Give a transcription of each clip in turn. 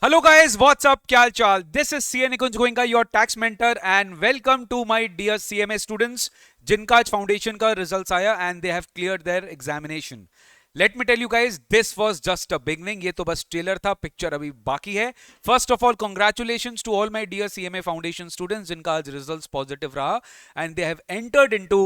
Hello guys, what's up? क्या हाल चाल? This is CA Nikunj Goenka, your tax mentor, and welcome to my dear CMA students जिनका आज foundation का results आया and they have cleared their examination. Let me tell you guys, this was just a beginning. ये तो बस trailer था, picture अभी बाकी है. First of all, congratulations to all my dear CMA foundation students जिनका आज रिजल्ट्स पॉजिटिव रहा and they have entered into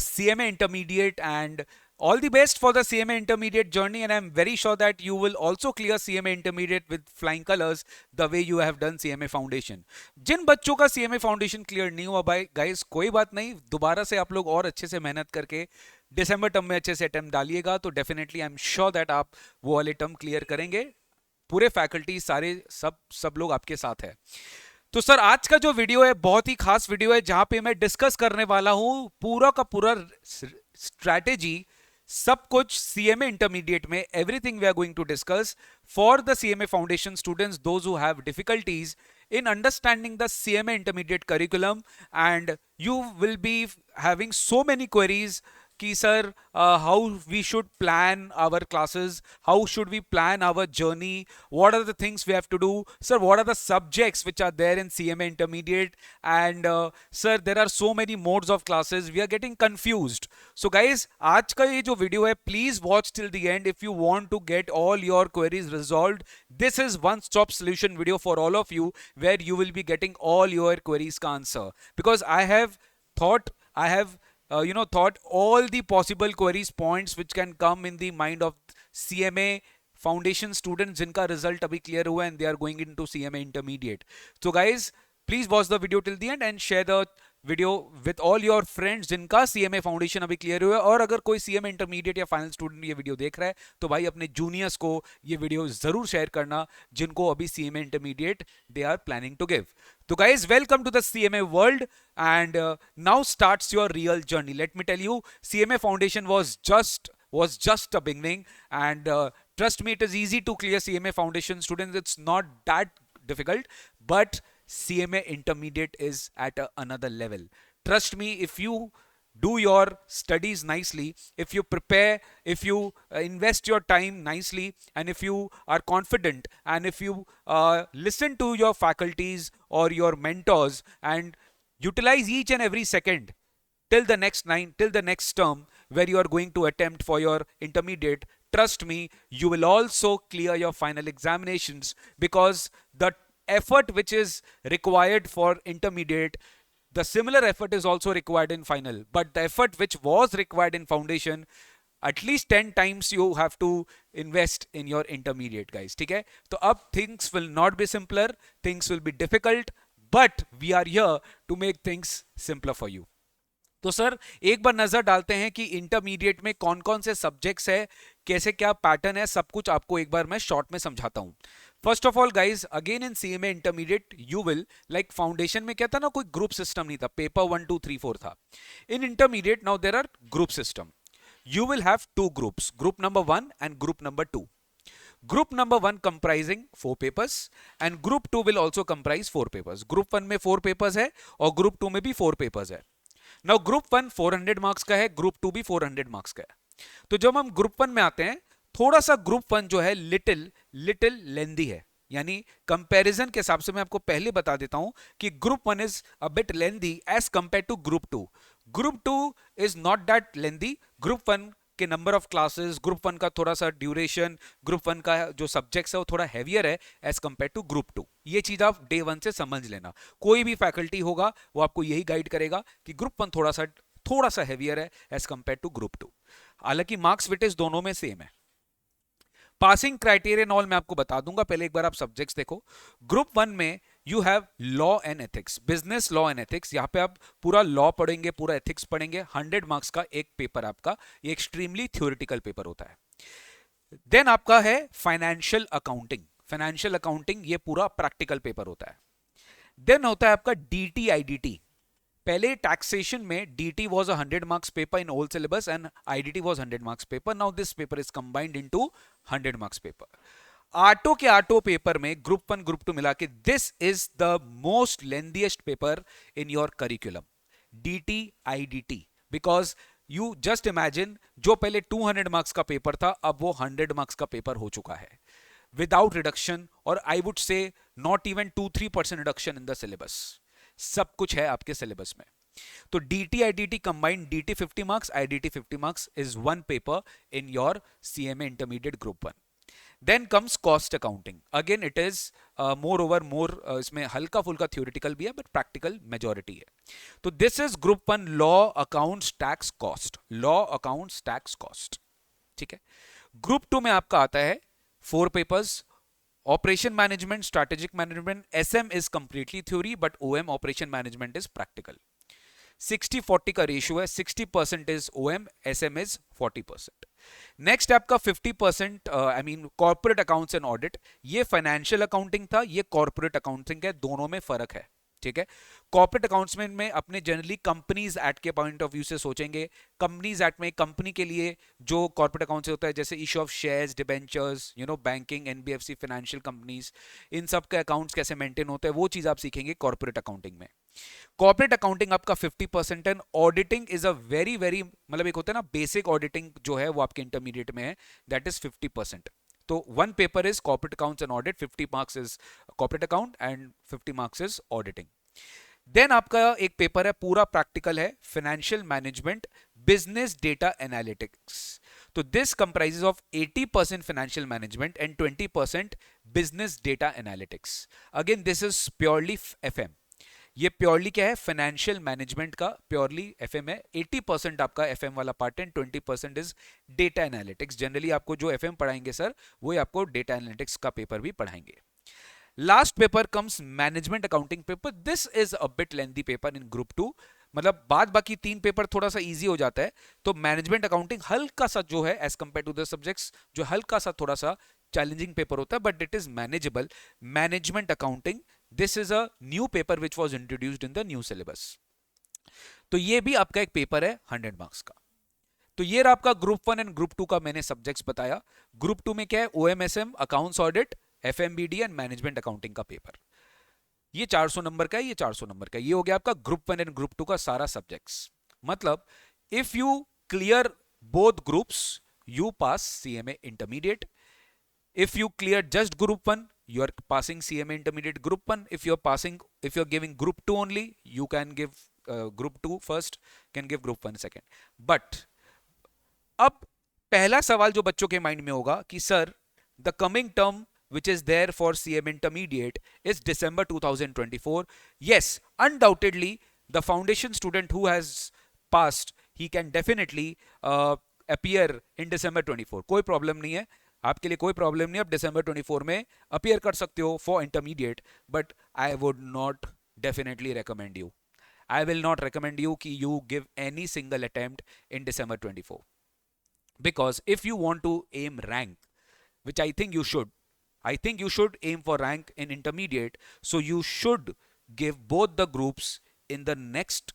CMA intermediate and all the best for the CMA intermediate journey, and I'm very sure that you will also clear CMA intermediate with flying colors the way you have done CMA foundation. जिन बच्चों का CMA foundation clear नहीं हुआ भाई guys, कोई बात नहीं, दोबारा से आप लोग और अच्छे से मेहनत करके दिसंबर टर्म में अच्छे से अटेम्प्ट डालिएगा तो definitely I am sure that आप वो वाले टर्म क्लियर करेंगे. पूरे फैकल्टी सारे सब लोग आपके साथ है. तो सर आज का जो वीडियो है बहुत ही खास वीडियो है जहां पे मैं डिस्कस करने वाला हूं पूरा का पूरा स्ट्रैटेजी, सब कुछ सीएमए इंटरमीडिएट में everything we are going to discuss for the CMA foundation students those who have difficulties in understanding the CMA intermediate curriculum, and you will be having so many queries कि sir how we should plan our classes, how should we plan our journey, what are the things we have to do, sir, what are the subjects which are there in CMA intermediate, and sir there are so many modes of classes, we are getting confused. So guys, आज का ये जो video है please watch till the end if you want to get all your queries resolved. This is one stop solution video for all of you where you will be getting all your queries का answer, because I have thought all the possible queries points which can come in the mind of CMA foundation students जिनका result अभी clear हुआ and they are going into CMA intermediate. So guys, please watch the video till the end and share the video with all your friends जिनका CMA foundation अभी clear हुआ है. और अगर कोई सीएमए इंटरमीडिएट या फाइनल स्टूडेंट ये video देख रहा है तो भाई अपने जूनियर्स को ये वीडियो जरूर शेयर करना जिनको अभी CMA intermediate they are planning to give. तो guys, welcome to the CMA world and now starts your real journey. Let me tell you, CMA foundation was just a beginning, and trust me, it is easy to clear CMA foundation students. It's not that difficult, but CMA intermediate is at another level. Trust me, if you do your studies nicely, if you prepare, if you invest your time nicely, and if you are confident, and if you listen to your faculties or your mentors and utilize each and every second till the next term where you are going to attempt for your intermediate, trust me, you will also clear your final examinations, because the effort which is required for intermediate, the similar effort is also required in final, but the effort which was required in foundation, at least 10 times you have to invest in your intermediate, guys. ठीक है? तो अब things will not be simpler, things will be difficult, but we are here to make things simpler for you. तो sir एक बार नजर डालते हैं कि इंटरमीडिएट में कौन कौन से सब्जेक्ट्स है, कैसे क्या पैटर्न है, सब कुछ आपको एक बार मैं शॉर्ट में समझाता हूं. First of all guys, again in CMA intermediate you will, like foundation में क्या था ना, कोई ग्रुप सिस्टम नहीं था, पेपर 1 2 3 4 था. In intermediate now there are group system. You will have two groups, group number 1 and group number 2. Group number 1 comprising 4 papers and group 2 will also comprise 4 papers. Group 1 में 4 papers है और group 2 में भी 4 papers है. Now group 1 400 marks का है, group 2 भी 400 marks का है. तो जब हम group 1 में आते हैं, थोड़ा सा group 1 जो है लिटिल लेंदी है, यानी कंपैरिजन के हिसाब से मैं आपको पहले बता देता हूं कि group 1 is a bit lengthy as compare to group 2. Group 2 is not that lengthy. Group 1 के नंबर ऑफ क्लासेस, ग्रुप 1 का थोड़ा सा ड्यूरेशन, ग्रुप 1 का जो सब्जेक्ट्स है वो थोड़ा हैवियर है एज कंपेयर टू ग्रुप 2. ये चीज आप डे 1 से समझ लेना. कोई भी फैकल्टी होगा वो आपको यही गाइड करेगा कि ग्रुप 1 थोड़ा सा हैवियर है एज कंपेयर टू ग्रुप 2. हालांकि मार्क्स वेटेज दोनों में सेम है. पासिंग क्राइटेरियन ऑल मैं आपको बता दूंगा, पहले एक बार आप सब्जेक्ट्स देखो. ग्रुप 1 में you have law and ethics, business law and ethics. यहां पे आप पूरा लॉ पढ़ेंगे, पूरा एथिक्स पढ़ेंगे. 100 मार्क्स का एक पेपर आपका, ये एक्सट्रीमली थ्योरेटिकल पेपर होता है. देन आपका है फाइनेंशियल अकाउंटिंग. फाइनेंशियल अकाउंटिंग ये पूरा प्रैक्टिकल पेपर होता है. देन होता है आपका डीटी आईडीटी. पहले टैक्सेशन में DT was 100 marks paper in all syllabus and IDT was 100 marks paper. Now this paper is combined into 100 marks paper. आटो के आटो पेपर में ग्रुप 1 ग्रुप 2 मिला के this is the most lengthiest paper in your curriculum, DT IDT. Because you just imagine, जो पहले 200 marks का paper था अब वो 100 मार्क्स का पेपर हो चुका है. without reduction, or I would say not even 2-3% reduction in the syllabus. सब कुछ है आपके सिलेबस में. तो DT IDT combined, DT 50 marks, IDT 50 marks is one paper in your CMA Intermediate Group 1. Then comes cost accounting. Again it is more इसमें हल्का फुल्का theoretical भी है but practical majority है. तो this is Group 1 law accounts tax cost. Law accounts tax cost. ठीक है. Group 2 में आपका आता है 4 papers. Operation management, strategic management, SM is completely theory but OM operation management is practical. 60-40 का रेशियो है. 60% is OM, SM is 40%. Next आपका 50% I mean corporate accounts and audit. ये फाइनेंशियल अकाउंटिंग था, ये कॉर्पोरेट अकाउंटिंग है, दोनों में फर्क है. ठीक है. कॉर्पोरेट अकाउंट्स में अपने जनरली कंपनीज एक्ट के पॉइंट ऑफ व्यू से सोचेंगे. कंपनीज एक्ट में कंपनी के लिए जो कॉर्पोरेट अकाउंट से होता है जैसे issue of shares, debentures, banking, NBFC, financial companies, इन सब के अकाउंट्स कैसे मेंटेन होते हैं वो चीज आप सीखेंगे कॉर्पोरेट अकाउंटिंग में. कॉर्पोरेट अकाउंटिंग आपका 50% and auditing is a very very मतलब एक होता है ना बेसिक ऑडिटिंग जो है वो आपके इंटरमीडिएट में है, दैट इज 50%. तो one paper is corporate accounts and audit, 50 marks is corporate account and 50 marks is auditing. Then आपका एक पेपर है पूरा प्रैक्टिकल है, financial management, business data analytics. तो this comprises of 80% financial management and 20% business data analytics. Again this is purely FM. ये purely क्या है, फाइनेंशियल मैनेजमेंट का प्योरली FM है. 80% आपका FM वाला पार्ट है, 20% इज डेटा एनालिटिक्स. जनरली आपको जो FM पढ़ाएंगे सर वो आपको डेटा एनालिटिक्स का पेपर भी पढ़ाएंगे. Last paper comes management accounting paper. This is a bit lengthy paper in group 2. मतलब बाद बाकी 3 पेपर थोड़ा सा इजी हो जाता है. तो मैनेजमेंट अकाउंटिंग हल्का सा जो है as compare to the subjects जो हल्का सा थोड़ा सा चैलेंजिंग पेपर होता है but it is manageable. Management accounting, this is a new paper which was introduced in the new syllabus. तो ये भी आपका एक पेपर है 100 मार्क्स का. तो ये रहा आपका ग्रुप 1 एंड ग्रुप 2 का मैंने सब्जेक्ट्स बताया. ग्रुप 2 में क्या है, OMSM, accounts audit, FMBD and management accounting का पेपर. ये 400 नंबर का है, ये 400 नंबर का. ये हो गया आपका ग्रुप 1 एंड ग्रुप 2 का सारा सब्जेक्ट्स. मतलब if you clear both groups you pass CMA intermediate. If you clear just group 1, you are passing CMA Intermediate Group 1. If you're giving group 2 only, you can give group 2 first, can give group 1 second. But अब पहला सवाल जो बच्चों के mind में होगा कि sir the coming term which is there for CMA Intermediate is December 2024. Yes, undoubtedly the foundation student who has passed, he can definitely appear in December 24. कोई प्रॉब्लम नहीं है, आपके लिए कोई प्रॉब्लम नहीं. आप December 24 में अपियर कर सकते हो for intermediate. But I would not definitely recommend you, I will not recommend you कि you give any single attempt in December 24. Because if you want to aim rank, which I think you should aim for rank in intermediate, so you should give both the groups in the next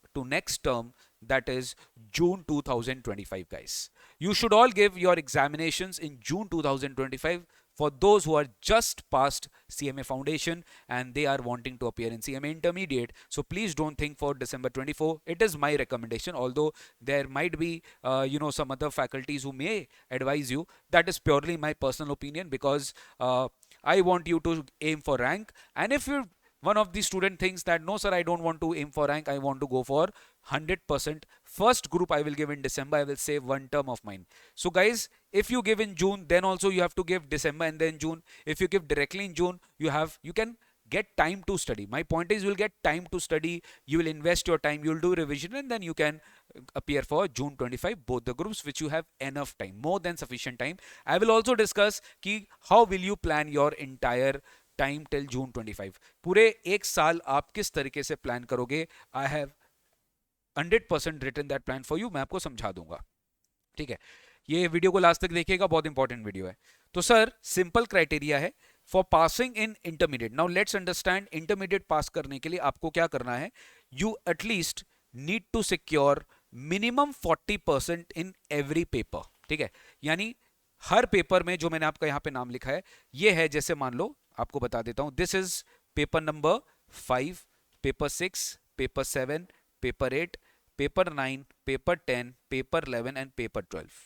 term, that is June 2025 guys. You should all give your examinations in June 2025 for those who are just past CMA foundation and they are wanting to appear in CMA intermediate. So please don't think for December 24. It is my recommendation, although there might be some other faculties who may advise you. That is purely my personal opinion because I want you to aim for rank. And if you one of the student thinks that no sir, I don't want to aim for rank, I want to go for 100%. First group I will give in December, I will save one term of mine. So guys, if you give in June, then also you have to give December and then June. If you give directly in June, you can get time to study. My point is you will get time to study, you will invest your time, you will do revision and then you can appear for June 25, both the groups, which you have enough time, more than sufficient time. I will also discuss ki how will you plan your entire time till June 25. पूरे एक साल आप किस तरीके से plan करोगे, I have 100% written that plan for you. मैं आपको समझा दूंगा. ठीक है, ये वीडियो को लास्ट तक देखिएगा, बहुत इंपॉर्टेंट वीडियो है. तो सर सिंपल क्राइटेरिया है for passing in intermediate. Now let's understand intermediate pass करने के लिए आपको क्या करना है. You at least need to secure minimum 40% in every paper. ठीक है, यानी हर पेपर में जो मैंने आपका यहाँ पे नाम लिखा है ये है, जैसे मान लो आपको बता देता हूं, this is paper number 5, paper 6, paper 7, paper 8, paper 9, paper 10, paper 11 and paper 12.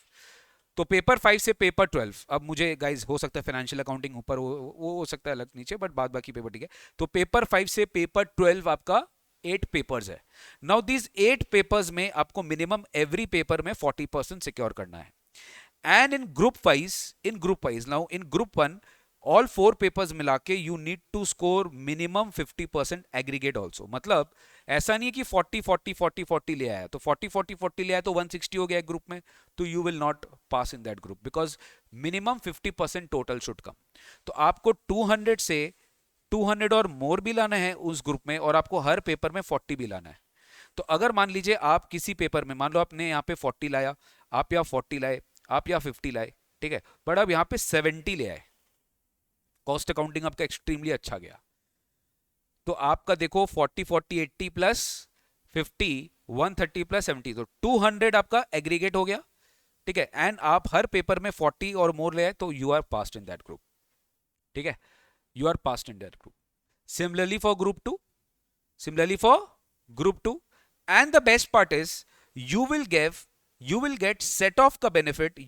तो पेपर 5 से पेपर 12, अब मुझे गाइज हो सकता है फाइनेंशियल अकाउंटिंग ऊपर वो हो सकता है अलग नीचे, बट बाद बाकी पेपर ठीक है। तो पेपर 5 से पेपर 12 आपका 8 पेपर्स है। नाउ दिस 8 पेपर्स में आपको मिनिमम एवरी पेपर में 40% सिक्योर करना है। And in group wise now in group 1 all 4 papers मिला के you need to score minimum 50% aggregate also. मतलब ऐसा नहीं है कि 40 40 40 40 ले आया तो 40 40 40 ले आया तो 160 हो गया ग्रुप में, तो you will not pass in that group because minimum 50% total should come. तो आपको 200 से 200 और मोर भी लाना है उस ग्रुप में, और आपको हर पेपर में 40 भी लाना है। तो अगर मान लीजिए आप किसी पेपर में, मान लो आपने यहाँ पे 40 लाया, आप यहाँ 40 लाए, आप यहाँ 50 लाए, ठीक है, बट अब यहाँ पे 70 ले आए, कॉस्ट अकाउंटिंग आपका एक्सट्रीमली अच्छा गया, तो आपका देखो 40 40 80 प्लस 50 130 प्लस 70, तो 200 आपका एग्रीगेट हो गया, ठीक है। एंड आप हर पेपर में 40 और मोर ले आए तो you are passed in that group, ठीक है, you are passed in that group. Similarly for group two and the best part is you will get set off का benefit,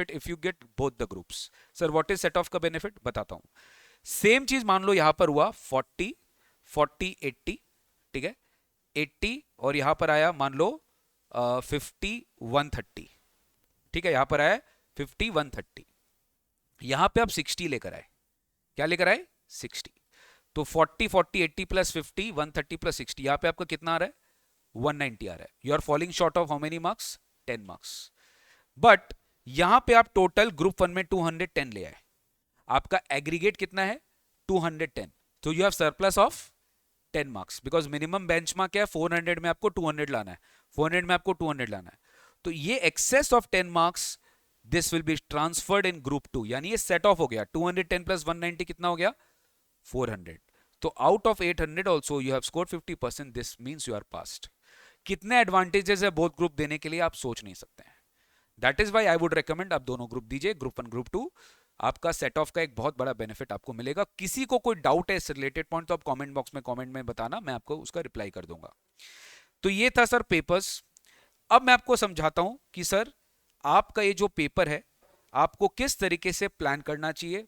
if you get both the groups. Sir, what is set off का benefit बताता हूं। Same चीज मान लो यहां पर हुआ 40 40 80, ठीक है, 80 और यहां पर आया मान लो 50 130, ठीक है, यहां पर आया 50 130, यहां पे आप 60 लेकर आए, क्या लेकर आए 60, तो 40 40 80 प्लस 50 130 प्लस 60, यहां पे आपका कितना आ रहा है 190 आ रहा है। You are falling short of how many marks 10 marks. बट यहां पे आप टोटल ग्रुप 1 में 210 ले आए, आपका एग्रीगेट कितना है 210, तो you have surplus of 10 marks because minimum benchmark क्या है 400 में आपको 200 लाना है, 400 में आपको 200 लाना है, तो ये excess of 10 marks this will be transferred in group 2, यानी ये सेट ऑफ हो गया। 210 प्लस 190 कितना हो गया 400, तो out of 800 also you have score 50%, this means you are passed. कितने एडवांटेजेस है बोथ ग्रुप देने के लिए आप सोच नहीं सकते हैं। That is why I would recommend आप दोनों ग्रुप दीजिए, ग्रुप 1 ग्रुप 2, आपका सेट ऑफ का एक बहुत बड़ा बेनिफिट आपको मिलेगा। किसी को कोई डाउट है इस रिलेटेड पॉइंट तो आप कमेंट बॉक्स में कमेंट में बताना, मैं आपको उसका रिप्लाई कर दूंगा। तो ये था सर पेपर्स। अब मैं आपको समझाता हूं कि सर आपका ये जो पेपर है आपको किस तरीके से प्लान करना चाहिए,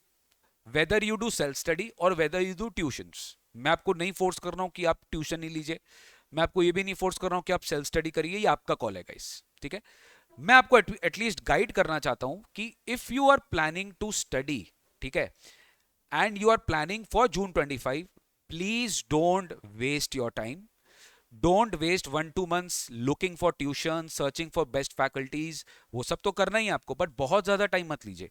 whether you do self study और वेदर यू डू ट्यूशंस। मैं आपको नहीं फोर्स कर रहा हूं कि आप ट्यूशन नहीं लीजिए, मैं आपको ये भी नहीं फोर्स कर रहा हूं कि आप सेल्फ स्टडी करिए, ये आपका कॉल है गाइस, ठीक है। मैं आपको एटलीस्ट गाइड करना चाहता हूं कि if you are planning to study, ठीक है, and you are planning for June 25, please don't waste your time, don't waste 1-2 months looking for tuition, searching for best faculties, वो सब तो करना ही है आपको, बट बहुत ज्यादा टाइम मत लीजिए।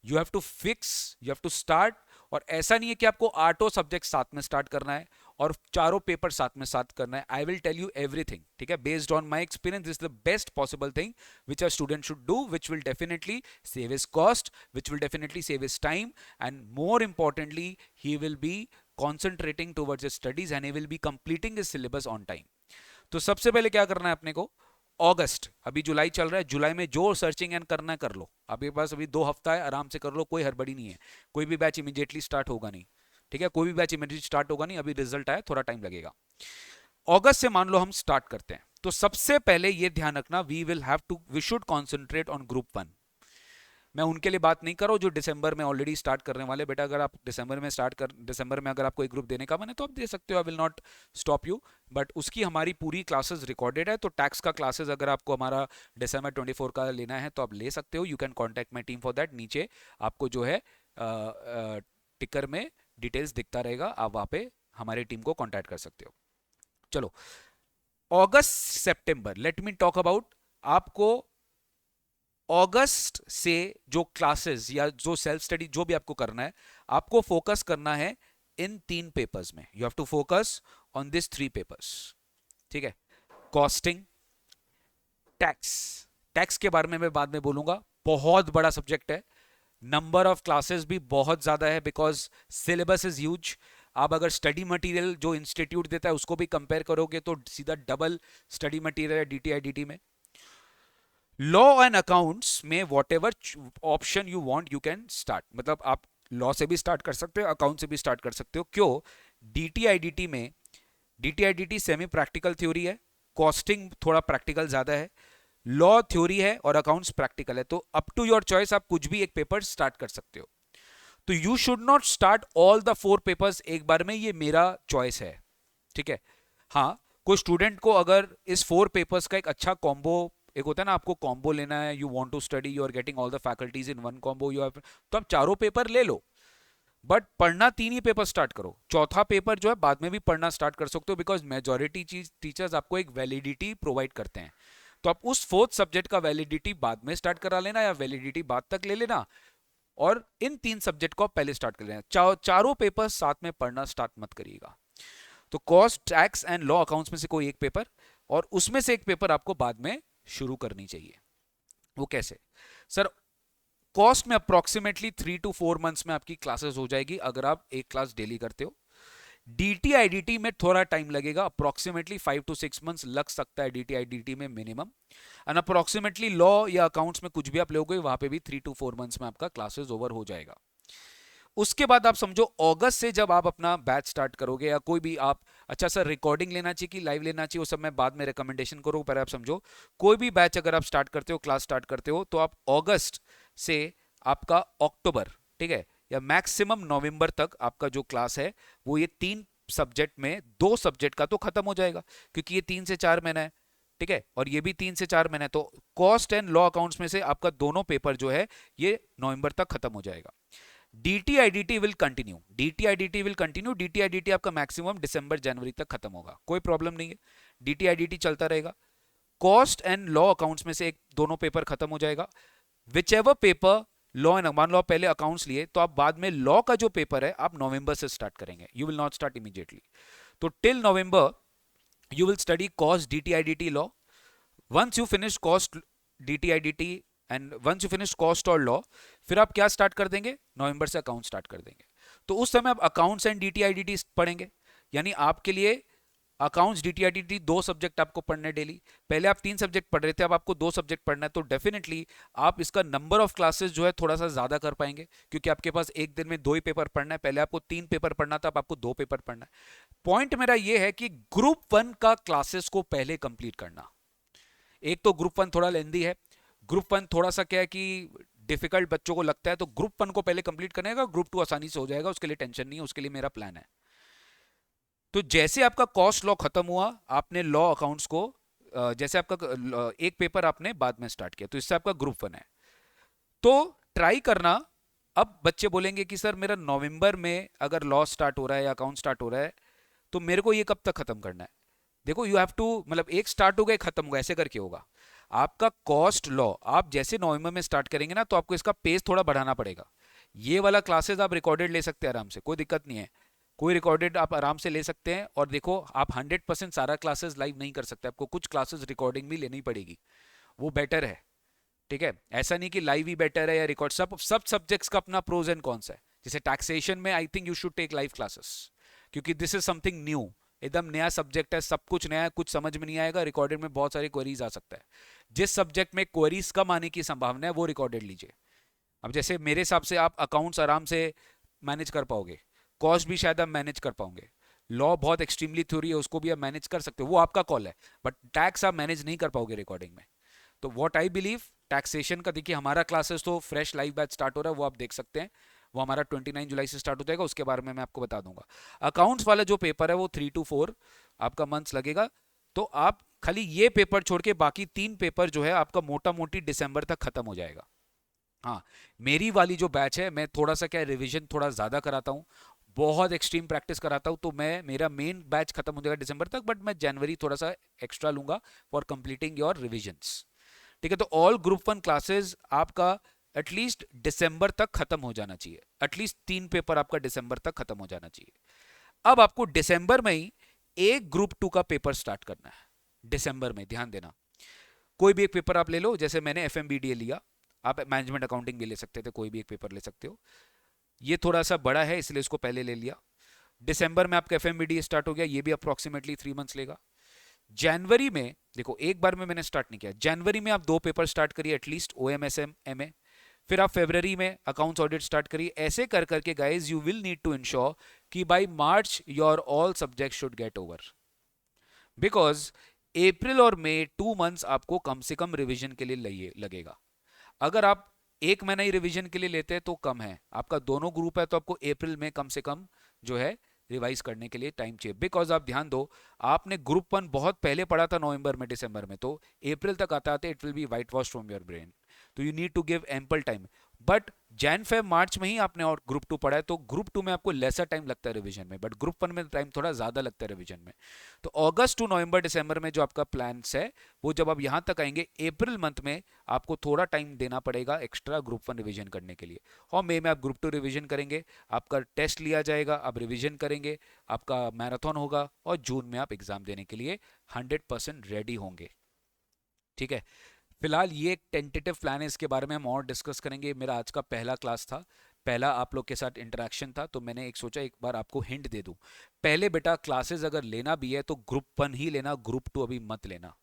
You have to fix, you have to start, और ऐसा नहीं है कि आपको 8 सब्जेक्ट साथ में स्टार्ट करना है और चारों पेपर साथ करना है। I will tell you everything, ठीक है, based on my experience, this is the best possible thing which a student should do, which will definitely save his cost, which will definitely save his time, and more importantly he will be concentrating towards his studies and he will be completing his syllabus on time. तो सबसे पहले क्या करना है अपने को, अगस्त, अभी जुलाई चल रहा है, जुलाई में जो सर्चिंग एंड करना है कर लो, आपके पास अभी 2 हफ्ता है, आराम से कर लो, कोई हड़बड़ी नहीं है, कोई भी बैच इमीडिएटली स्टार्ट होगा नहीं, ठीक है, कोई भी बैच इमीडिएटली स्टार्ट होगा नहीं, अभी रिजल्ट आया, थोड़ा टाइम लगेगा। अगस्त से मान लो हम स्टार्ट करते हैं, तो सबसे पहले ये ध्यान रखना we should concentrate on group 1। मैं उनके लिए बात नहीं कर रहा हूं जो दिसंबर में ऑलरेडी स्टार्ट करने वाले, बेटा अगर आप दिसंबर में अगर आपको एक ग्रुप देने का मन है तो आप दे सकते हो, आई will not stop you, but उसकी हमारी पूरी क्लासेस रिकॉर्डेड है, तो टैक्स का क्लासेस अगर आपको हमारा दिसंबर 24 का लेना है तो आप ले सकते हो, you can contact my team for that, नीचे आपको जो है टिकर में डिटेल्स दिखता रहेगा, आप वहां पे हमारी टीम को कॉन्टैक्ट कर सकते हो। चलो अगस्त सितंबर, लेट मी टॉक अबाउट, आपको अगस्त से जो क्लासेस या जो सेल्फ स्टडी जो भी आपको करना है, आपको फोकस करना है इन 3 पेपर्स में, you have to focus on this 3 papers, ठीक है। कॉस्टिंग, टैक्स के बारे में मैं बाद में बोलूंगा, बहुत बड़ा सब्जेक्ट है, नंबर ऑफ क्लासेस भी बहुत ज्यादा है बिकॉज सिलेबस इज ह्यूज। आप अगर स्टडी मटेरियल जो इंस्टीट्यूट देता है उसको भी कंपेयर करोगे तो सीधा डबल स्टडी मटेरियल है DTI-DT में। लॉ एंड अकाउंट्स में what ever option you want you can start, मतलब आप लॉ से भी स्टार्ट कर सकते हो, अकाउंट से भी स्टार्ट कर सकते हो। क्यों? DTI-DT में DTI-DT सेमी प्रैक्टिकल थ्योरी है, कॉस्टिंग थोड़ा प्रैक्टिकल ज्यादा है, लॉ थ्योरी है और अकाउंट्स प्रैक्टिकल है, तो अप टू योर चॉइस आप कुछ भी एक पेपर स्टार्ट कर सकते हो। तो you should not start all the 4 papers एक बार में, ये मेरा चॉइस है, ठीक है। हाँ, कोई स्टूडेंट को अगर इस 4 पेपर्स का एक अच्छा कॉम्बो, एक होता है ना आपको कॉम्बो लेना है, you want to study, you are getting all the faculties in one combo, you have, तो आप चारों पेपर ले लो, बट पढ़ना 3 ही पेपर स्टार्ट करो। चौथा पेपर जो है बाद में भी पढ़ना स्टार्ट कर सकते हो, बिकॉज मेजॉरिटी चीज टीचर्स आपको एक वैलिडिटी प्रोवाइड करते हैं। तो आप उस 4th सब्जेक्ट का वैलिडिटी बाद में स्टार्ट करा लेना या वैलिडिटी बाद तक ले लेना, और इन 3 सब्जेक्ट को आप पहले स्टार्ट कर लेना। चारों पेपर साथ में पढ़ना स्टार्ट मत करिएगा। तो cost, tax and law accounts में से कोई एक पेपर, और उसमें से एक पेपर आपको बाद में शुरू करनी चाहिए। वो कैसे सर? कॉस्ट में अप्रोक्सीमेटली 3 to 4 मंथ्स में आपकी क्लासेस हो जाएगी अगर आप एक क्लास डेली करते हो। डीटी आईडीटी में थोड़ा टाइम लगेगा, अप्रोक्सीमेटली 5 to 6 मंथ्स लग सकता है डीटी आईडीटी में मिनिमम, एंड अप्रोक्सीमेटली लॉ या अकाउंट्स में कुछ भी आप लोगे वहां पे भी 3 to 4 मंथ्स में आपका क्लासेस ओवर हो जाएगा। उसके बाद आप समझो अगस्त से जब आप अपना बैच स्टार्ट करोगे, या कोई भी आप, अच्छा सर रिकॉर्डिंग लेना चाहिए कि लाइव लेना चाहिए, वो सब मैं बाद में रिकमेंडेशन करूँ, पर आप समझो कोई भी बैच अगर आप स्टार्ट करते हो, क्लास स्टार्ट करते हो, तो आप अगस्त से आपका अक्टूबर, ठीक है, या मैक्सिमम नवंबर तक आपका जो क्लास है वो ये 3 सब्जेक्ट में 2 सब्जेक्ट का तो खत्म हो जाएगा, क्योंकि ये 3 से 4 महीना है, ठीक है, और ये भी 3 से 4 महीना है, तो कॉस्ट एंड लॉ अकाउंट्स में से आपका दोनों पेपर जो है ये नवंबर तक खत्म हो जाएगा। DTIDT will continue, DTIDT will continue, DTIDT आपका मैक्सिमम दिसंबर जनवरी तक खत्म होगा, कोई प्रॉब्लम नहीं है, DTIDT चलता रहेगा। कॉस्ट एंड लॉ अकाउंट्स में से एक दोनों पेपर खत्म हो जाएगा। Which ever paper law and, मान लो आप पहले अकाउंट्स लिए, तो आप बाद में लॉ का जो पेपर है आप नवंबर से स्टार्ट करेंगे, you will not start immediately. तो till November you will study cost DTIDT law. Once you finish cost DTIDT and once you finish cost और law, फिर आप क्या स्टार्ट कर देंगे? नवंबर से अकाउंट स्टार्ट कर देंगे। तो उस समय आप अकाउंट्स एंड DTIDT पढ़ेंगे, यानी आपके लिए अकाउंट्स DTIDT 2 सब्जेक्ट आपको पढ़ने डेली। पहले आप 3 सब्जेक्ट पढ़ रहे थे, अब आपको 2 सब्जेक्ट पढ़ना है, तो डेफिनेटली आप इसका नंबर ऑफ क्लासेस जो है थोड़ा सा ज्यादा कर पाएंगे, क्योंकि आपके पास एक दिन में 2 ही पेपर पढ़ना है, पहले आपको 3 पेपर पढ़ना था, अब आपको 2 पेपर पढ़ना है। पॉइंट मेरा ये है कि ग्रुप 1 का क्लासेस को पहले कंप्लीट करना। एक तो ग्रुप 1 थोड़ा लेंदी है, ग्रुप 1 थोड़ा सा क्या है कि डिफिकल्ट बच्चों को लगता है, तो ग्रुप 1 को पहले कंप्लीट करने का, ग्रुप 2 आसानी से हो जाएगा, उसके लिए टेंशन नहीं है, उसके लिए मेरा प्लान है। तो जैसे आपका कॉस्ट लॉ खत्म हुआ, आपने लॉ अकाउंट्स को जैसे आपका एक पेपर आपने बाद में स्टार्ट किया, तो इससे आपका ग्रुप 1 है। तो ट्राई करना, अब बच्चे बोलेंगे कि सर मेरा नवंबर में अगर लॉ स्टार्ट हो रहा है या अकाउंट स्टार्ट हो रहा है, तो मेरे को ये कब तक खत्म करना है? देखो यू हैव टू, मतलब एक स्टार्ट हो गया एक खत्म होगा, ऐसे करके होगा। आपका कॉस्ट लॉ आप जैसे नवंबर में स्टार्ट करेंगे ना, तो आपको इसका पेस थोड़ा बढ़ाना पड़ेगा। ये वाला क्लासेस आप रिकॉर्डेड ले सकते हैं आराम से, कोई दिक्कत नहीं है, कोई रिकॉर्डेड आप आराम से ले सकते हैं। और देखो आप 100% सारा क्लासेस लाइव नहीं कर सकते, आपको कुछ क्लासेस रिकॉर्डिंग भी लेनी पड़ेगी, वो बेटर है, ठीक है। ऐसा नहीं कि लाइव ही बेटर है या रिकॉर्ड, सब सब्जेक्ट्स का अपना प्रोज एंड कॉन्स है। जैसे टैक्सेशन में I think you should take live classes, क्योंकि दिस इज समथिंग न्यू, एकदम नया सब्जेक्ट है, सब कुछ नया है, कुछ समझ में नहीं आएगा, रिकॉर्डेड में बहुत सारी क्वेरीज आ सकता है। जिस सब्जेक्ट में क्वेरीज कम आने की संभावना है वो रिकॉर्डेड लीजिए। अब जैसे मेरे हिसाब से आप अकाउंट्स आराम से मैनेज कर पाओगे, कॉस्ट भी शायद आप मैनेज कर पाओगे, लॉ बहुत एक्सट्रीमली थ्योरी है, उसको भी आप मैनेज कर सकते हो, वो आपका कॉल है, बट टैक्स आप मैनेज नहीं कर पाओगे रिकॉर्डिंग में। तो व्हाट आई बिलीव, टैक्सेशन का देखिए हमारा क्लासेस तो फ्रेश लाइव बैच स्टार्ट हो रहा है, वो आप देख सकते हैं, वो हमारा 29 जुलाई से स्टार्ट हो जाएगा, उसके बारे में मैं आपको बता दूंगा। अकाउंट्स वाला जो पेपर है वो 3 to 4 आपका मंथ्स लगेगा, तो आप खाली ये पेपर छोड़ के बाकी 3 पेपर जो है आपका मोटा मोटी दिसंबर तक खत्म हो जाएगा। हाँ, मेरी वाली जो बैच है मैं थोड़ा सा क्या रिवीजन थोड़ा ज़्यादा कराता हूँ, बहुत एक्सट्रीम प्रैक्टिस कराता हूँ, तो मैं मेरा मेन बैच खत्म हो जाएगा दिसंबर तक, बट मैं जनवरी थोड़ा सा एक्स्ट्रा लूंगा फॉर कंप्लीटिंग योर रिविजन्स, ठीक है। तो ऑल ग्रुप 1 क्लासेस आपका एटलीस्ट दिसंबर तक खत्म हो जाना चाहिए, एटलीस्ट 3 पेपर आपका दिसंबर तक खत्म हो जाना चाहिए। अब आपको दिसंबर में ही एक ग्रुप 2 का पेपर स्टार्ट करना है, दिसंबर में, ध्यान देना। कोई भी एक पेपर आप ले लो, जैसे मैंने FMBDA लिया, आप मैनेजमेंट अकाउंटिंग भी ले सकते थे, कोई भी एक पेपर ले सकते हो, ये थोड़ा सा बड़ा है इसलिए इसको पहले ले लिया। दिसंबर में आपका FMBDA स्टार्ट हो गया, ये भी अप्रोक्सीमेटली 3 मंथ्स लेगा। जनवरी में देखो एक बार में मैंने स्टार्ट नहीं किया, जनवरी में आप 2 पेपर स्टार्ट करिए एटलीस्ट, OMSM MA, फिर आप फरवरी में अकाउंट्स ऑडिट स्टार्ट करिए, ऐसे कर करके guys you will need to ensure कि by March your all subject should get over, because अप्रैल और मई 2 मंथ्स आपको कम से कम रिवीजन के लिए लगेगा। अगर आप एक महीना ही रिवीजन के लिए लेते हैं तो कम है, आपका दोनों ग्रुप है तो आपको अप्रैल में कम से कम जो है रिवाइज करने के लिए टाइम चाहिए। बिकॉज आप ध्यान दो, आपने ग्रुप 1 बहुत पहले पढ़ा था नवंबर में दिसंबर में, तो अप्रैल तक आते आते it will be white wash from your brain. तो you need to give ample time. But Jan Feb March में ही आपने और ग्रुप 2 पढ़ा है तो ग्रुप 2 में आपको लेसर टाइम लगता है रिवीजन में, बट ग्रुप 1 में टाइम थोड़ा ज्यादा लगता है रिवीजन में। तो अगस्त टू नवंबर दिसंबर में जो आपका प्लान है वो जब आप यहां तक आएंगे अप्रैल मंथ में आपको थोड़ा टाइम देना पड़ेगा एक्स्ट्रा ग्रुप 1 रिवीजन करने के लिए। और मई में आप ग्रुप 2 रिवीजन करेंगे, आपका टेस्ट लिया जाएगा, आप रिवीजन करेंगे, आपका मैराथन होगा और जून में आप एग्जाम देने के लिए 100% रेडी होंगे। ठीक है, फिलहाल ये एक टेंटेटिव प्लान है, इसके बारे में हम और डिस्कस करेंगे। मेरा आज का पहला क्लास था, पहला आप लोग के साथ इंटरेक्शन था, तो मैंने एक सोचा एक बार आपको हिंट दे दूं। पहले बेटा क्लासेस अगर लेना भी है तो ग्रुप 1 ही लेना, ग्रुप 2 अभी मत लेना।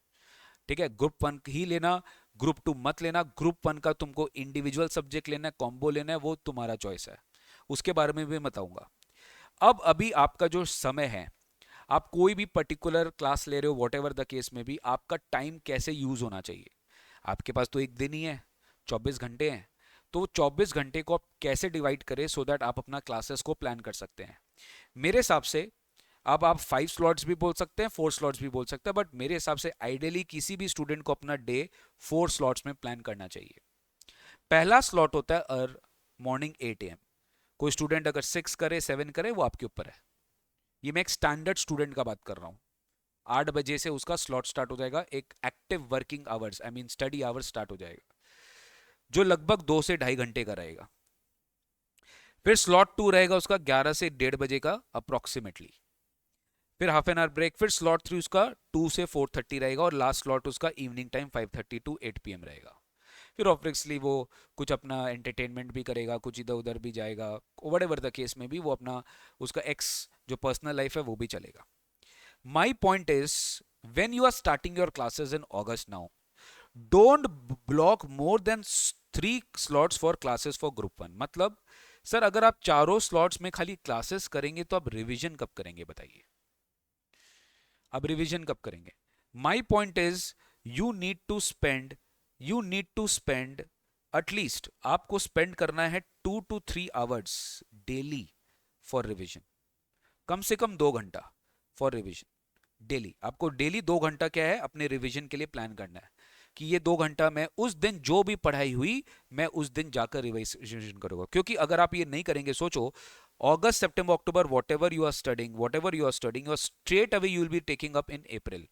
ठीक है, ग्रुप 1 ही लेना, ग्रुप 2 मत लेना। ग्रुप 1 का तुमको इंडिविजुअल सब्जेक्ट लेना है, कॉम्बो लेना है, वो तुम्हारा चॉइस है, उसके बारे में भी बताऊंगा। अब अभी आपका जो समय है, आप कोई भी पर्टिकुलर क्लास ले रहे हो वॉट एवर द केस में भी, आपका टाइम कैसे यूज होना चाहिए। आपके पास तो एक दिन ही है, 24 घंटे हैं, तो 24 घंटे को आप कैसे डिवाइड करें सो दैट आप अपना क्लासेस को प्लान कर सकते हैं। मेरे हिसाब से अब आप 5 स्लॉट्स भी बोल सकते हैं, 4 स्लॉट्स भी बोल सकते हैं, बट मेरे हिसाब से आइडियली किसी भी स्टूडेंट को अपना डे 4 स्लॉट्स में प्लान करना चाहिए। पहला स्लॉट होता है मॉर्निंग 8 AM। कोई स्टूडेंट अगर 6 करे 7 करे वो आपके ऊपर है, ये मैं एक स्टैंडर्ड स्टूडेंट का बात कर रहा हूँ। 8 बजे से उसका स्लॉट स्टार्ट हो जाएगा, एक active working hours I mean study hours start हो जाएगा, जो लगभग 2 से ढाई घंटे का रहेगा। फिर स्लॉट 2 रहेगा उसका 11 से 1:30 बजे का अप्रोक्सीमेटली, फिर हाफ एन आवर ब्रेक। फिर स्लॉट 3 उसका 2 से 4:30 रहेगा, और लास्ट स्लॉट उसका इवनिंग टाइम 5:30 to 8 PM रहेगा। फिर ऑब्वियसली वो कुछ अपना एंटरटेनमेंट भी करेगा, कुछ इधर उधर भी जाएगा, व्हाटएवर द केस में भी वो अपना उसका एक्स जो पर्सनल लाइफ है वो भी चलेगा। माई point is, when you are starting your classes in August now, don't block more than 3 slots for classes for group 1। मतलब सर अगर आप चारों स्लॉट्स में खाली क्लासेस करेंगे तो आप रिवीजन कब करेंगे बताइए, अब रिवीजन कब करेंगे। My point is, you need to spend at least, आपको स्पेंड करना है 2 to 3 hours daily for revision, कम से कम 2 घंटा फॉर रिवीजन डेली। आपको डेली 2 घंटा क्या है अपने रिवीजन के लिए प्लान करना है, कि ये 2 घंटा मैं उस दिन जो भी पढ़ाई हुई मैं उस दिन जाकर रिवीजन करूंगा। क्योंकि अगर आप ये नहीं करेंगे, सोचो अगस्त सितंबर अक्टूबर whatever you are studying straight away you will be taking up in April.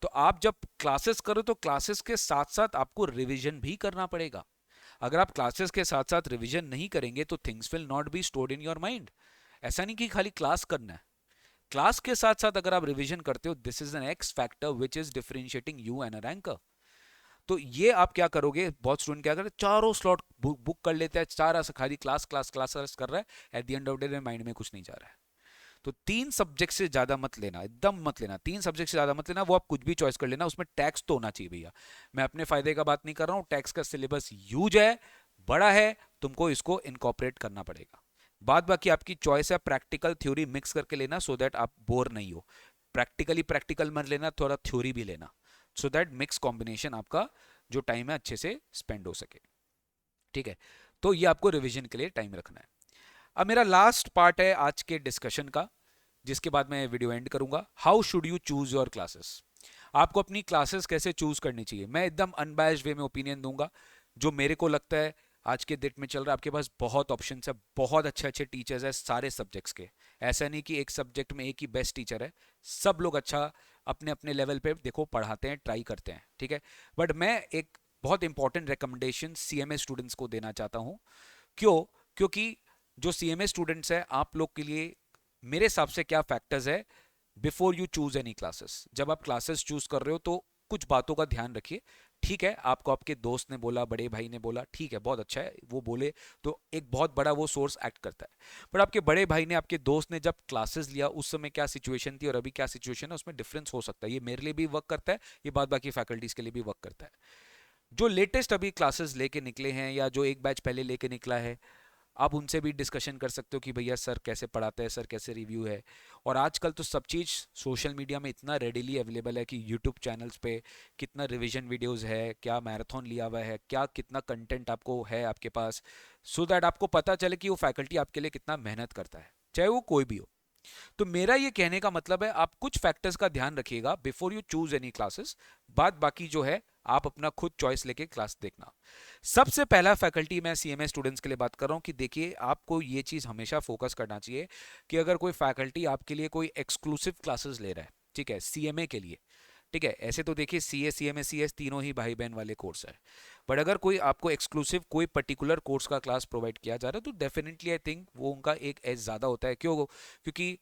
तो आप जब क्लासेस करो तो क्लासेस के साथ साथ आपको रिवीजन भी करना पड़ेगा। अगर आप क्लासेस के साथ साथ रिवीजन नहीं करेंगे तो things will not be stored in your mind. ऐसा नहीं कि खाली क्लास करना है, क्लास के साथ साथ अगर आप रिवीजन करते हो, this is an x factor which is differentiating you and a ranker. तो ये आप क्या करोगे, बहुत स्टूडेंट क्या करते हैं चारों स्लॉट बुक कर लेते हैं, चार खाली क्लास क्लास क्लास कर रहा है, at the end of the day mind में कुछ नहीं जा रहा है। तो 3 सब्जेक्ट से ज्यादा मत लेना, एकदम मत लेना, 3 सब्जेक्ट से ज्यादा मत लेना। वो आप कुछ भी चॉइस कर लेना, उसमें टैक्स तो होना चाहिए भैया। मैं अपने फायदे का बात नहीं कर रहा हूँ, टैक्स का सिलेबस ह्यूज है, बड़ा है, तुमको इसको इनकॉर्पोरेट करना पड़ेगा। बाद बाकी आपकी चॉइस है, प्रैक्टिकल थ्योरी मिक्स करके लेना सो दैट आप बोर नहीं हो। प्रैक्टिकली प्रैक्टिकल मत लेना, थोड़ा थ्योरी भी लेना, सो दैट मिक्स कॉम्बिनेशन आपका जो टाइम है अच्छे से स्पेंड हो सके। ठीक है, तो ये आपको रिवीजन के लिए टाइम रखना है। अब मेरा लास्ट पार्ट है आज के डिस्कशन का, जिसके बाद मैं वीडियो एंड करूंगा। How should you choose your classes, आपको अपनी क्लासेस कैसे चूज करनी चाहिए। मैं एकदम अनबायस्ड वे में ओपिनियन दूंगा, जो मेरे को लगता है आज के डेट में चल रहा है। आपके पास बहुत ऑप्शन है, बहुत अच्छे अच्छे टीचर्स है सारे सब्जेक्ट्स के, ऐसा नहीं कि एक सब्जेक्ट में एक ही बेस्ट टीचर है, सब लोग अच्छा अपने अपने लेवल पे देखो पढ़ाते हैं, ट्राई करते हैं। ठीक है, बट मैं एक बहुत इंपॉर्टेंट रिकमेंडेशन सीएमए स्टूडेंट्स को देना चाहता हूँ। क्यों? क्योंकि जो सीएमए स्टूडेंट्स हैं आप लोग के लिए मेरे हिसाब से क्या फैक्टर्स है before you choose any classes. जब आप क्लासेस चूज कर रहे हो तो कुछ बातों का ध्यान रखिए। ठीक है, आपको आपके दोस्त ने बोला, बड़े भाई ने बोला, ठीक है बहुत अच्छा है, वो बोले तो एक बहुत बड़ा वो सोर्स एक्ट करता है। पर आपके बड़े भाई ने, आपके दोस्त ने जब क्लासेस लिया उस समय क्या सिचुएशन थी और अभी क्या सिचुएशन है, उसमें डिफरेंस हो सकता है। ये मेरे लिए भी वर्क करता है, ये बात बाकी फैकल्टीज के लिए भी वर्क करता है। जो लेटेस्ट अभी क्लासेस लेके निकले हैं या जो एक बैच पहले लेके निकला है, आप उनसे भी डिस्कशन कर सकते हो कि भैया सर कैसे पढ़ाते हैं, सर कैसे रिव्यू है। और आजकल तो सब चीज़ सोशल मीडिया में इतना रेडिली अवेलेबल है कि यूट्यूब चैनल्स पे कितना रिवीजन वीडियोस है, क्या मैराथन लिया हुआ है, क्या कितना कंटेंट आपको है आपके पास, सो दैट आपको पता चले कि वो फैकल्टी आपके लिए कितना मेहनत करता है, चाहे वो कोई भी हो। तो मेरा ये कहने का मतलब है आप कुछ फैक्टर्स का ध्यान रखिएगा before you choose any classes. बात बाकी जो है आप अपना खुद चॉइस लेके क्लास देखना। सबसे पहला फैकल्टी मैं सीएमए स्टूडेंट्स के लिए बात कर रहा हूं कि देखिए आपको ये चीज हमेशा फोकस करना चाहिए कि अगर कोई फैकल्टी आपके लिए कोई एक्सक्लूसिव क्लासेस ले रहा है, ठीक है, सीएमए के लिए, ठीक है, ऐसे तो देखिए सीए सीएमए सीएस तीनों ही भाई बहन वाले कोर्स है, बट अगर कोई आपको एक्सक्लूसिव कोई पर्टिकुलर कोर्स का क्लास प्रोवाइड किया जा रहा है तो डेफिनेटली आई थिंक वो उनका एक एज ज़्यादा होता है। क्यों? क्योंकि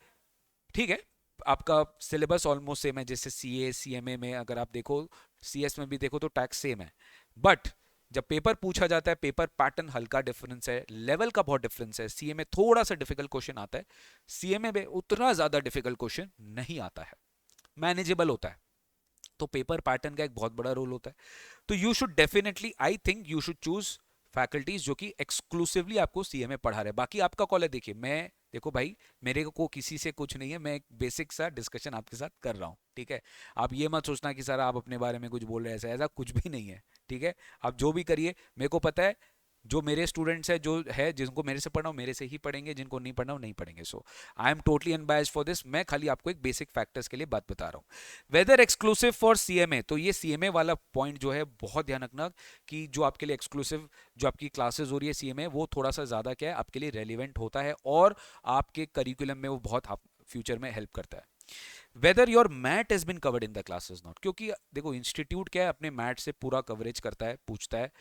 ठीक है, आपका सिलेबस ऑलमोस्ट सेम है, जैसे सीए सीएमए में अगर आप देखो, सीएस में भी देखो तो टैक्स सेम है, बट जब पेपर पूछा जाता है पेपर पैटर्न हल्का डिफरेंस है, लेवल का बहुत डिफरेंस है। सीए में थोड़ा सा डिफिकल्ट क्वेश्चन आता है, सीएमए में उतना ज्यादा डिफिकल्ट क्वेश्चन नहीं आता है, मैनेजेबल होता है। तो पेपर पैटर्न का एक बहुत बड़ा रोल होता है। तो you should definitely, I think you should choose faculties जो कि एक्सक्लूसिवली आपको सीएमए पढ़ा रहे हैं। बाकी आपका कॉल है, देखिए मैं, देखो भाई मेरे को किसी से कुछ नहीं है, मैं एक बेसिक सा डिस्कशन आपके साथ कर रहा हूँ, ठीक है। आप ये मत सोचना कि सर आप अपने बारे में कुछ बोल रहे हैं, ऐसा ऐसा कुछ भी नहीं है, ठीक है। आप जो भी करिए, मेरे को पता है जो मेरे स्टूडेंट्स है, जो है जिनको मेरे से पढ़ना हो मेरे से ही पढ़ेंगे, जिनको नहीं पढ़ना हो नहीं पढ़ेंगे। So I am totally unbiased for this, मैं खाली आपको एक बेसिक फैक्टर्स के लिए बात बता रहा हूँ। वेदर एक्सक्लूसिव फॉर सीएमए, तो ये सीएमए वाला पॉइंट जो है बहुत ध्यान रखना कि जो आपके लिए एक्सक्लूसिव जो आपकी क्लासेस हो रही है सीएमए, वो थोड़ा सा ज़्यादा क्या है आपके लिए रेलिवेंट होता है और आपके करिकुलम में वो बहुत फ्यूचर में हेल्प करता है। Whether your mat has been covered in the classes not, क्योंकि देखो इंस्टीट्यूट क्या है अपने मैट से पूरा कवरेज करता है, पूछता है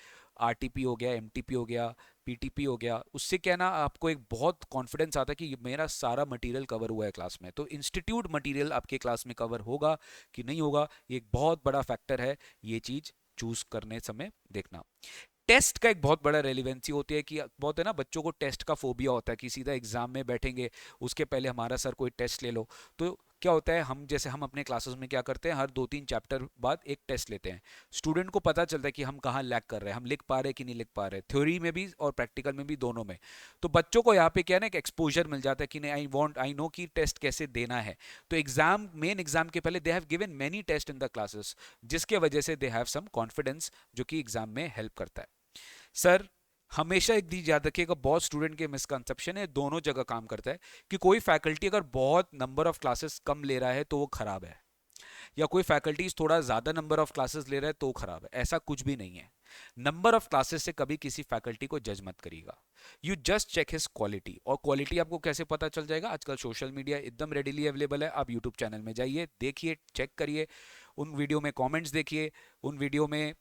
आरटीपी हो गया, एमटीपी हो गया, पीटीपी हो गया, उससे क्या ना आपको एक बहुत कॉन्फिडेंस आता है कि मेरा सारा मटेरियल कवर हुआ है क्लास में। तो इंस्टीट्यूट मटेरियल आपके क्लास में कवर होगा कि नहीं होगा, ये एक बहुत बड़ा फैक्टर है, ये चीज चूज करने समय देखना। टेस्ट का एक बहुत बड़ा रेलिवेंसी होती है कि बहुत है ना बच्चों को टेस्ट का फोबिया होता है कि सीधा एग्जाम में बैठेंगे उसके पहले हमारा सर कोई टेस्ट ले लो। तो क्या होता है, हम जैसे हम अपने क्लासेस में क्या करते हैं, हर 2-3 चैप्टर बाद एक टेस्ट लेते हैं, स्टूडेंट को पता चलता है कि हम कहाँ लैग कर रहे हैं, हम लिख पा रहे हैं कि नहीं लिख पा रहे, थ्योरी में भी और प्रैक्टिकल में भी, दोनों में। तो बच्चों को यहाँ पे क्या है ना एक एक्सपोजर मिल जाता है कि नहीं आई नो कि टेस्ट कैसे देना है। तो एग्जाम, मेन एग्जाम के पहले they have given many test in the classes, जिसके वजह से दे हैव सम कॉन्फिडेंस जो कि एग्जाम में हेल्प करता है। सर हमेशा एक चीज याद रखिएगा, बहुत स्टूडेंट के मिसकंसेप्शन है, दोनों जगह काम करता है कि कोई फैकल्टी अगर बहुत नंबर ऑफ क्लासेस कम ले रहा है तो वो खराब है, या कोई फैकल्टीज थोड़ा ज्यादा नंबर ऑफ क्लासेस ले रहा है तो खराब है, ऐसा कुछ भी नहीं है। नंबर ऑफ क्लासेस से कभी किसी फैकल्टी को जज मत करिएगा, you just check his quality. और क्वालिटी आपको कैसे पता चल जाएगा, आजकल सोशल मीडिया एकदम रेडिली अवेलेबल है, आप यूट्यूब चैनल में जाइए, देखिए, चेक करिए, उन वीडियो में कमेंट्स देखिए, उन वीडियो में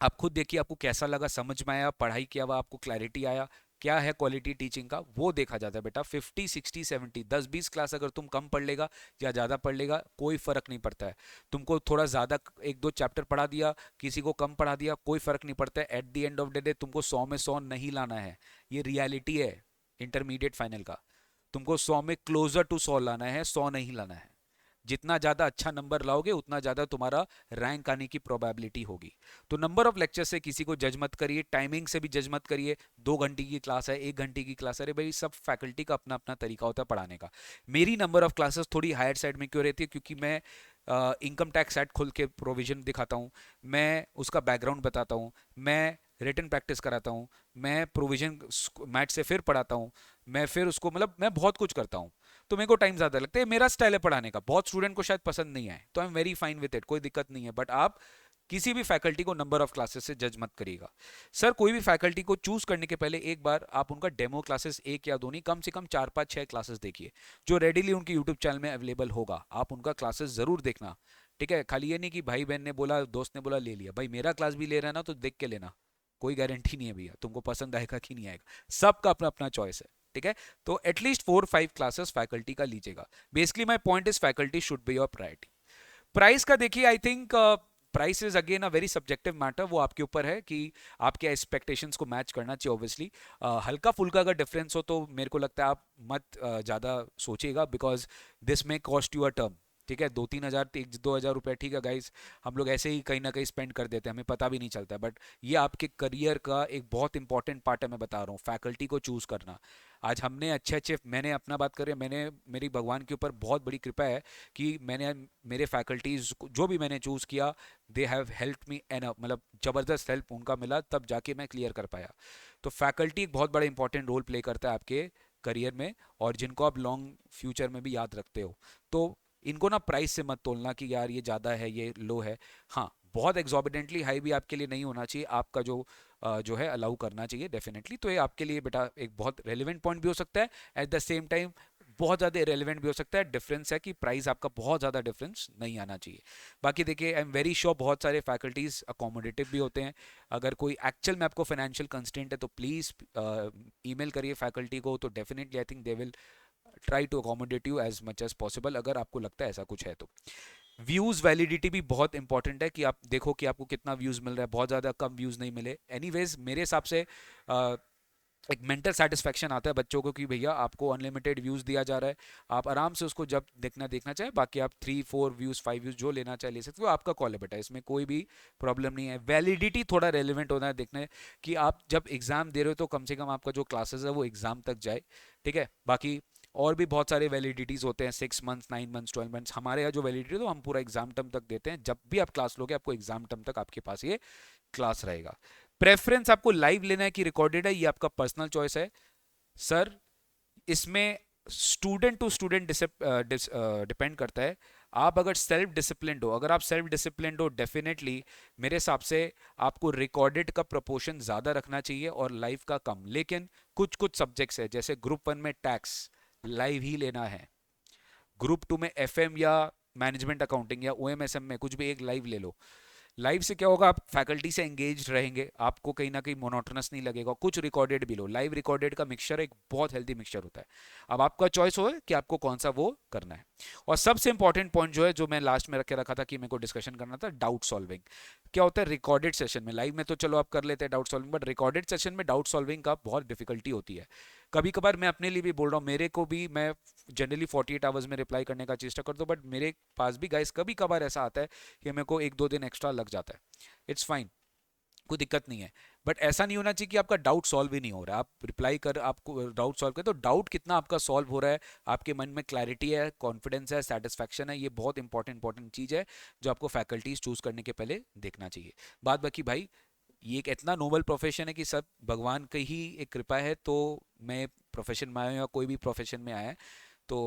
आप खुद देखिए आपको कैसा लगा, समझ में आया, पढ़ाई किया हुआ आपको क्लैरिटी आया, क्या है क्वालिटी टीचिंग का, वो देखा जाता है बेटा। 50 60 70 10 20 क्लास अगर तुम कम पढ़ लेगा या ज़्यादा पढ़ लेगा कोई फ़र्क नहीं पड़ता है। तुमको थोड़ा ज़्यादा 1-2 चैप्टर पढ़ा दिया, किसी को कम पढ़ा दिया, कोई फ़र्क नहीं पड़ता है। At the end of the day तुमको 100 में 100 नहीं लाना है, ये रियलिटी है इंटरमीडिएट फाइनल का। तुमको 100 में क्लोजर टू 100 लाना है, 100 नहीं लाना है। जितना ज़्यादा अच्छा नंबर लाओगे उतना ज़्यादा तुम्हारा रैंक आने की प्रोबेबिलिटी होगी। तो नंबर ऑफ लेक्चर से किसी को जज मत करिए, टाइमिंग से भी जज मत करिए, 2 घंटे की क्लास है, 1 घंटे की क्लास है, अरे भाई सब फैकल्टी का अपना अपना तरीका होता है पढ़ाने का। मेरी नंबर ऑफ क्लासेस थोड़ी हायर साइड में क्यों रहती है, क्योंकि मैं इनकम टैक्स एक्ट खोल के प्रोविजन दिखाता हूँ, मैं उसका बैकग्राउंड बताता हूँ, मैं रिटन प्रैक्टिस कराता हूँ, मैं प्रोविजन मैथ से फिर पढ़ाता हूँ, मैं फिर उसको मतलब मैं बहुत कुछ करता हूँ। तो मेरे को टाइम ज़्यादा लगता है, मेरा स्टाइल है पढ़ाने का, बहुत स्टूडेंट को शायद पसंद नहीं आए तो I am very fine with it, कोई दिक्कत नहीं है। बट आप किसी भी फैकल्टी को नंबर ऑफ क्लासेस से जज मत करिएगा। सर कोई भी फैकल्टी को चूज करने के पहले एक बार आप उनका डेमो क्लासेस 1 या 2 नहीं, कम से कम 4 5 6 क्लासेस देखिए जो रेडिली उनके यूट्यूब चैनल में अवेलेबल होगा, आप उनका क्लासेस जरूर देखना, ठीक है। खाली ये नहीं कि भाई बहन ने बोला, दोस्त ने बोला ले लिया, भाई मेरा क्लास भी ले रहा है ना तो देख के लेना, कोई गारंटी नहीं है भैया तुमको पसंद आएगा कि नहीं आएगा, सबका अपना अपना चॉइस है, ठीक है। तो एटलीस्ट 4-5 क्लासेस फैकल्टी का लीजिएगा। Basically my point is faculty should be your priority. Price का देखिए, I think price is again a very subjective matter, वो आपके ऊपर है कि आप क्या एक्सपेक्टेशंस को मैच करना चाहिए। ऑब्वियसली हल्का फुल्का अगर डिफरेंस हो तो मेरे को लगता है आप मत ज़्यादा सोचिएगा, बिकॉज दिस में कॉस्ट यू अ टर्म, ठीक है, 2-3 हज़ार 2 हज़ार रुपये, ठीक है गाइस, हम लोग ऐसे ही कहीं ना कहीं स्पेंड कर देते हैं, हमें पता भी नहीं चलता, बट ये आपके करियर का एक बहुत इंपॉर्टेंट पार्ट है। मैं बता रहा हूँ, फैकल्टी को चूज़ करना। आज हमने अच्छे अच्छे, मैंने अपना बात करें, मैंने, मेरी भगवान के ऊपर बहुत बड़ी कृपा है कि मैंने मेरे फैकल्टीज़ जो भी मैंने चूज़ किया, they have help me an, मतलब ज़बरदस्त हेल्प उनका मिला, तब जाके मैं क्लियर कर पाया। तो फैकल्टी एक बहुत बड़ा इंपॉर्टेंट रोल प्ले करता है आपके करियर में, और जिनको आप लॉन्ग फ्यूचर में भी याद रखते हो। तो इनको ना प्राइस से मत तोलना कि यार ये ज़्यादा है, ये लो है। हाँ, बहुत एग्जॉर्बिडेंटली हाई भी आपके लिए नहीं होना चाहिए, आपका जो है अलाउ करना चाहिए डेफिनेटली। तो ये आपके लिए बेटा एक बहुत रेलिवेंट पॉइंट भी हो सकता है, एट द सेम टाइम बहुत ज़्यादा रेलिवेंट भी हो सकता है। डिफरेंस है कि प्राइस आपका बहुत ज़्यादा डिफरेंस नहीं आना चाहिए। बाकी देखिए, आई एम वेरी श्योर बहुत सारे फैकल्टीज़ अकोमोडेटिव भी होते हैं। अगर कोई एक्चुअल में आपको फाइनेंशियल कंस्ट्रेंट है तो प्लीज़ ईमेल करिए फैकल्टी को, तो definitely I think they will try to accommodate you as much as possible, अगर आपको लगता है ऐसा कुछ है तो। व्यूज़ वैलिडिटी भी बहुत इंपॉर्टेंट है कि आप देखो कि आपको कितना व्यूज़ मिल रहा है, बहुत ज़्यादा कम व्यूज़ नहीं मिले। एनीवेज मेरे हिसाब से एक मेंटल सेटिस्फेक्शन आता है बच्चों को कि भैया आपको अनलिमिटेड व्यूज़ दिया जा रहा है, आप आराम से उसको जब देखना चाहे, बाकी आप 3-4 व्यूज़ 5 व्यूज़ जो लेना चाहे ले सकते हो, आपका कॉल है बेटा, इसमें कोई भी प्रॉब्लम नहीं है। वैलिडिटी थोड़ा रेलिवेंट होना है, देखने कि आप जब एग्ज़ाम दे रहे हो तो कम से कम आपका जो क्लासेस है वो एग्ज़ाम तक जाए, ठीक है। बाकी और भी बहुत सारे वैलिडिटीज़ होते हैं, 6 मंथ्स, 9 मंथ्स, 12 मंथ्स। हमारे यहाँ जो वैलिडिटी है तो हम पूरा एग्जाम टर्म तक देते हैं, जब भी आप क्लास लोगे आपको एग्जाम टर्म तक आपके पास ये क्लास रहेगा। प्रेफरेंस आपको लाइव लेना है कि रिकॉर्डेड है, ये आपका पर्सनल चॉइस है सर। इसमें स्टूडेंट टू स्टूडेंट डिपेंड करता है। आप अगर सेल्फ डिसिप्लिन हो, अगर आप सेल्फ डिसिप्लिन हो, डेफिनेटली मेरे हिसाब से आपको रिकॉर्डेड का प्रोपोर्शन ज़्यादा रखना चाहिए और लाइव का कम। लेकिन कुछ कुछ सब्जेक्ट्स है, जैसे ग्रुप 1 में टैक्स लाइव ही लेना है, ग्रुप 2 में एफएम या मैनेजमेंट अकाउंटिंग या ओएमएसएम में कुछ भी एक लाइव ले लो। लाइव से क्या होगा, आप फैकल्टी से एंगेज रहेंगे, आपको कहीं ना कहीं मोनोटोनस नहीं लगेगा। कुछ रिकॉर्डेड भी लो, लाइव रिकॉर्डेड का मिक्सचर एक बहुत हेल्दी मिक्सचर होता है। अब आपका चॉइस हो कि आपको कौन सा वो करना है। और सबसे इंपॉर्टेंट पॉइंट जो है, जो मैं लास्ट में रख के रखा था कि मेरे को डिस्कशन करना था, डाउट सॉल्विंग। क्या होता है रिकॉर्डेड सेशन में, लाइव में तो चलो आप कर लेते हैं doubt solving, but recorded session में डाउट सॉल्विंग का बहुत डिफिकल्टी होती है। कभी कभार मैं अपने लिए भी बोल रहा हूँ, मेरे को भी, मैं जनरली 48 आवर्स में रिप्लाई करने का चेष्टा करता हूँ, बट मेरे पास भी गाइस कभी कभार ऐसा आता है कि मेरे को 1-2 दिन एक्स्ट्रा लग जाता है। इट्स फाइन, कोई दिक्कत नहीं है। बट ऐसा नहीं होना चाहिए कि आपका डाउट सॉल्व ही नहीं हो रहा है। आप रिप्लाई कर, आपको डाउट सॉल्व कर, तो डाउट कितना आपका सॉल्व हो रहा है, आपके मन में क्लैरिटी है, कॉन्फिडेंस है, सेटिस्फैक्शन है, ये बहुत इंपॉर्टेंट चीज़ है जो आपको फैकल्टीज चूज करने के पहले देखना चाहिए। बात बाकी भाई, ये एक इतना नोबल प्रोफेशन है कि सब भगवान की ही एक कृपा है। तो मैं प्रोफेशन में आया हूँ या कोई भी प्रोफेशन में आया है तो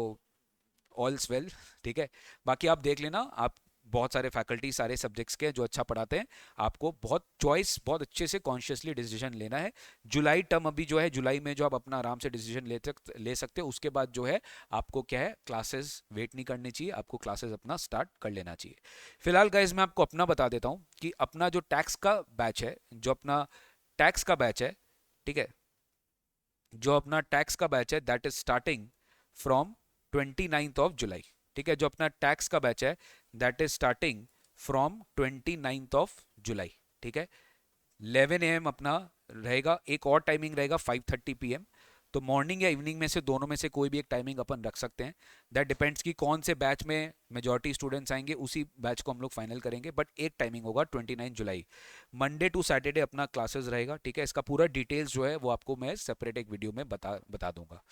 ऑल्स वेल, ठीक है। बाकी आप देख लेना, आप बहुत सारे फैकल्टी सारे सब्जेक्ट्स के जो अच्छा पढ़ाते हैं, आपको बहुत चॉइस, बहुत अच्छे से कॉन्शियसली डिसीजन लेना है। जुलाई टर्म अभी जो है, जुलाई में जो आप अपना आराम से डिसीजन ले सकते हो, उसके बाद जो है आपको क्या है, क्लासेस वेट नहीं करनी चाहिए, आपको क्लासेस अपना स्टार्ट कर लेना चाहिए। फिलहाल गाइज मैं आपको अपना बता देता हूँ कि अपना जो टैक्स का बैच है, जो अपना टैक्स का बैच है, ठीक है, जो अपना टैक्स का बैच है दैट इज स्टार्टिंग फ्रॉम 29 जुलाई। ठीक है, जो अपना टैक्स का बैच है दैट इज स्टार्टिंग फ्रॉम 29 जुलाई। ठीक है, 11 AM अपना रहेगा, एक और टाइमिंग रहेगा 5:30 PM। तो मॉर्निंग या इवनिंग में से दोनों में से कोई भी एक टाइमिंग अपन रख सकते हैं, दैट डिपेंड्स कि कौन से बैच में मेजॉरिटी स्टूडेंट्स आएंगे, उसी बैच को हम लोग फाइनल करेंगे। बट एक टाइमिंग होगा 29 जुलाई, मंडे टू सैटरडे अपना क्लासेस रहेगा। ठीक है, इसका पूरा डिटेल्स जो है वो आपको मैं सेपरेट एक वीडियो में बता दूंगा।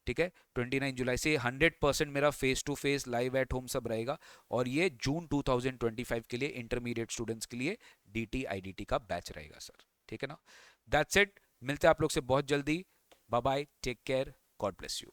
ठीक है, 29 जुलाई से 100% मेरा face to face live at home सब रहेगा। और ये जून 2025 के लिए इंटरमीडिएट स्टूडेंट्स के लिए DT IDT का बैच रहेगा सर। ठीक है ना, दैट्स इट, मिलते हैं आप लोग से बहुत जल्दी। Bye bye, take care, God bless you.